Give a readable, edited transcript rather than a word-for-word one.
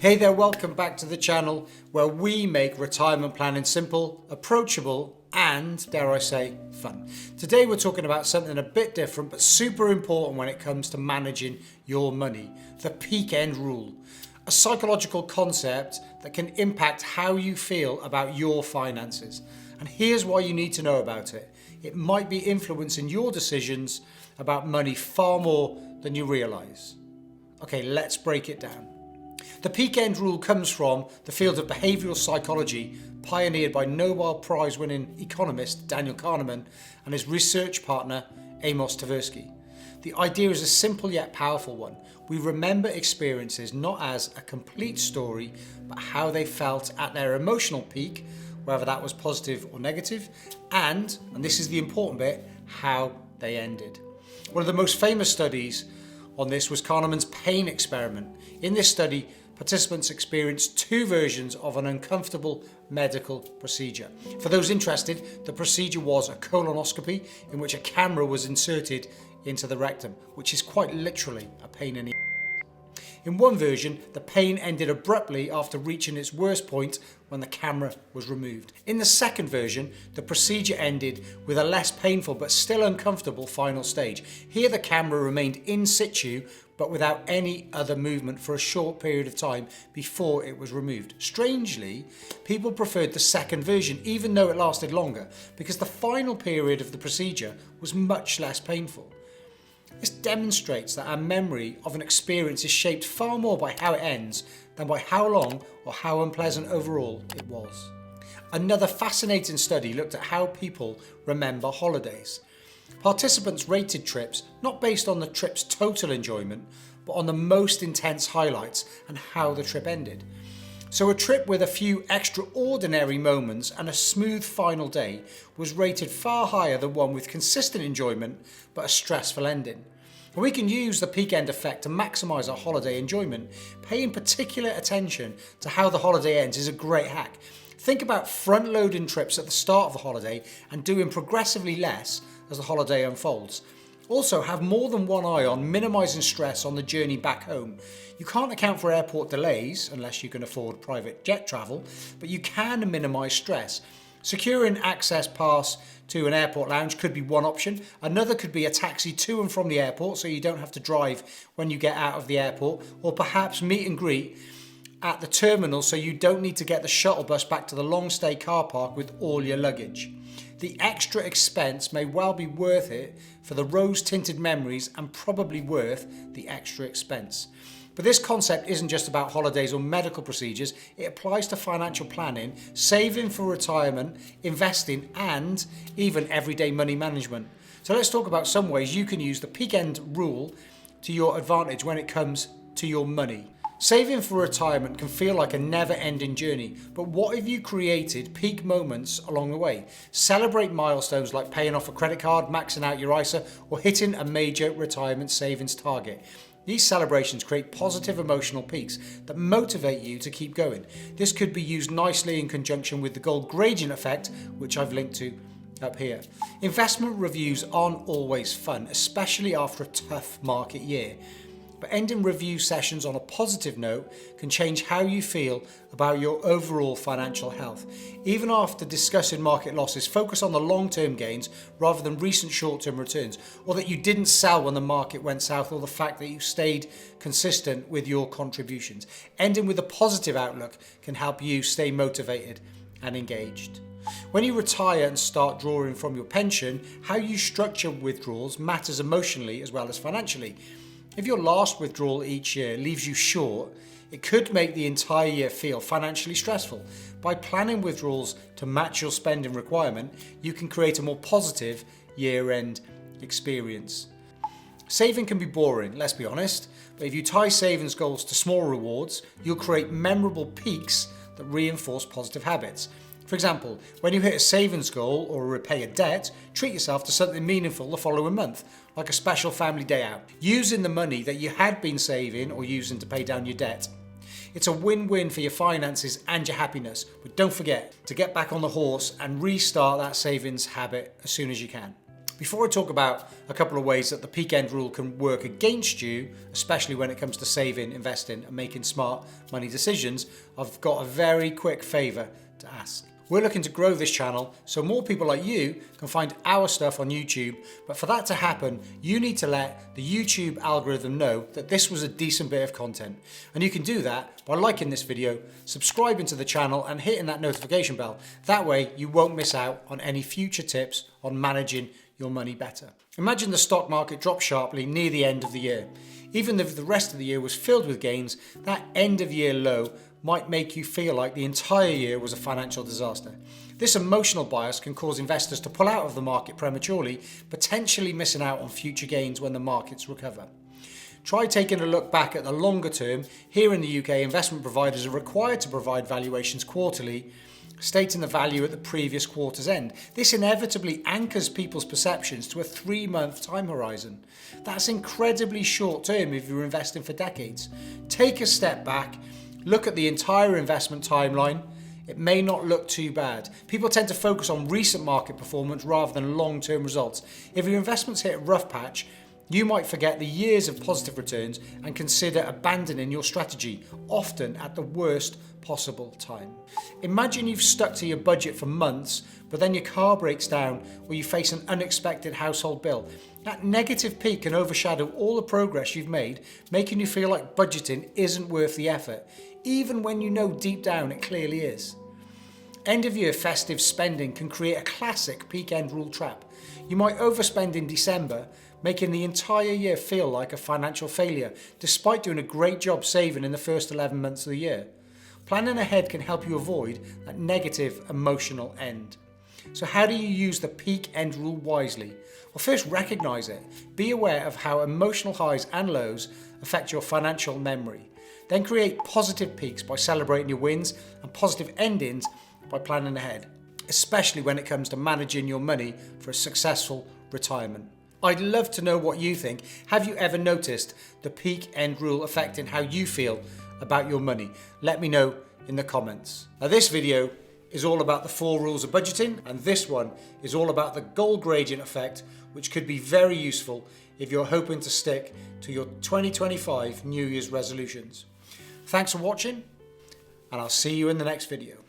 Hey there, welcome back to the channel where we make retirement planning simple, approachable and, dare I say, fun. Today we're talking about something a bit different but super important when it comes to managing your money, the peak end rule. A psychological concept that can impact how you feel about your finances. And here's why you need to know about it. It might be influencing your decisions about money far more than you realise. Okay, let's break it down. The peak end rule comes from the field of behavioural psychology pioneered by Nobel Prize winning economist Daniel Kahneman and his research partner Amos Tversky. The idea is a simple yet powerful one. We remember experiences not as a complete story, but how they felt at their emotional peak, whether that was positive or negative, and this is the important bit, how they ended. One of the most famous studies on this was Kahneman's pain experiment. In this study, participants experienced two versions of an uncomfortable medical procedure. For those interested, the procedure was a colonoscopy in which a camera was inserted into the rectum, which is quite literally a pain in the In one version, the pain ended abruptly after reaching its worst point when the camera was removed. In the second version, the procedure ended with a less painful but still uncomfortable final stage. Here the camera remained in situ but without any other movement for a short period of time before it was removed. Strangely, people preferred the second version even though it lasted longer because the final period of the procedure was much less painful. This demonstrates that our memory of an experience is shaped far more by how it ends than by how long or how unpleasant overall it was. Another fascinating study looked at how people remember holidays. Participants rated trips not based on the trip's total enjoyment, but on the most intense highlights and how the trip ended. So a trip with a few extraordinary moments and a smooth final day was rated far higher than one with consistent enjoyment but a stressful ending. And we can use the peak end effect to maximise our holiday enjoyment. Paying particular attention to how the holiday ends is a great hack. Think about front-loading trips at the start of the holiday and doing progressively less as the holiday unfolds. Also, have more than one eye on minimising stress on the journey back home. You can't account for airport delays unless you can afford private jet travel, but you can minimise stress. Securing access pass to an airport lounge could be one option. Another could be a taxi to and from the airport so you don't have to drive when you get out of the airport, or perhaps meet and greet at the terminal so you don't need to get the shuttle bus back to the long stay car park with all your luggage. The extra expense may well be worth it for the rose-tinted memories and probably worth the extra expense. But this concept isn't just about holidays or medical procedures, it applies to financial planning, saving for retirement, investing and even everyday money management. So let's talk about some ways you can use the peak end rule to your advantage when it comes to your money. Saving for retirement can feel like a never-ending journey, but what if you created peak moments along the way? Celebrate milestones like paying off a credit card, maxing out your ISA, or hitting a major retirement savings target. These celebrations create positive emotional peaks that motivate you to keep going. This could be used nicely in conjunction with the gold gradient effect, which I've linked to up here. Investment reviews aren't always fun, especially after a tough market year. But ending review sessions on a positive note can change how you feel about your overall financial health. Even after discussing market losses, focus on the long-term gains rather than recent short-term returns, or that you didn't sell when the market went south, or the fact that you stayed consistent with your contributions. Ending with a positive outlook can help you stay motivated and engaged. When you retire and start drawing from your pension, how you structure withdrawals matters emotionally as well as financially. If your last withdrawal each year leaves you short, it could make the entire year feel financially stressful. By planning withdrawals to match your spending requirement, you can create a more positive year-end experience. Saving can be boring, let's be honest, but if you tie savings goals to small rewards, you'll create memorable peaks that reinforce positive habits. For example, when you hit a savings goal or repay a debt, treat yourself to something meaningful the following month, like a special family day out, using the money that you had been saving or using to pay down your debt. It's a win-win for your finances and your happiness, but don't forget to get back on the horse and restart that savings habit as soon as you can. Before I talk about a couple of ways that the peak end rule can work against you, especially when it comes to saving, investing and making smart money decisions, I've got a very quick favour to ask. We're looking to grow this channel so more people like you can find our stuff on YouTube, but for that to happen, you need to let the YouTube algorithm know that this was a decent bit of content. And you can do that by liking this video, subscribing to the channel and hitting that notification bell. That way you won't miss out on any future tips on managing your money better. Imagine the stock market dropped sharply near the end of the year. Even if the rest of the year was filled with gains, that end of year low might make you feel like the entire year was a financial disaster. This emotional bias can cause investors to pull out of the market prematurely, potentially missing out on future gains when the markets recover. Try taking a look back at the longer term. Here in the UK, investment providers are required to provide valuations quarterly, stating the value at the previous quarter's end. This inevitably anchors people's perceptions to a 3-month time horizon. That's incredibly short term if you're investing for decades. Take a step back, look at the entire investment timeline. It may not look too bad. People tend to focus on recent market performance rather than long-term results. If your investments hit a rough patch, you might forget the years of positive returns and consider abandoning your strategy, often at the worst possible time. Imagine you've stuck to your budget for months, but then your car breaks down or you face an unexpected household bill. That negative peak can overshadow all the progress you've made, making you feel like budgeting isn't worth the effort, even when you know deep down it clearly is. End of year festive spending can create a classic peak end rule trap. You might overspend in December, making the entire year feel like a financial failure, despite doing a great job saving in the first 11 months of the year. Planning ahead can help you avoid that negative emotional end. So how do you use the peak end rule wisely? Well, first recognise it. Be aware of how emotional highs and lows affect your financial memory. Then create positive peaks by celebrating your wins and positive endings by planning ahead, especially when it comes to managing your money for a successful retirement. I'd love to know what you think. Have you ever noticed the peak end rule affecting how you feel about your money? Let me know in the comments. Now, this video is all about the 4 rules of budgeting, and this one is all about the gold gradient effect, which could be very useful if you're hoping to stick to your 2025 New Year's resolutions. Thanks for watching, and I'll see you in the next video.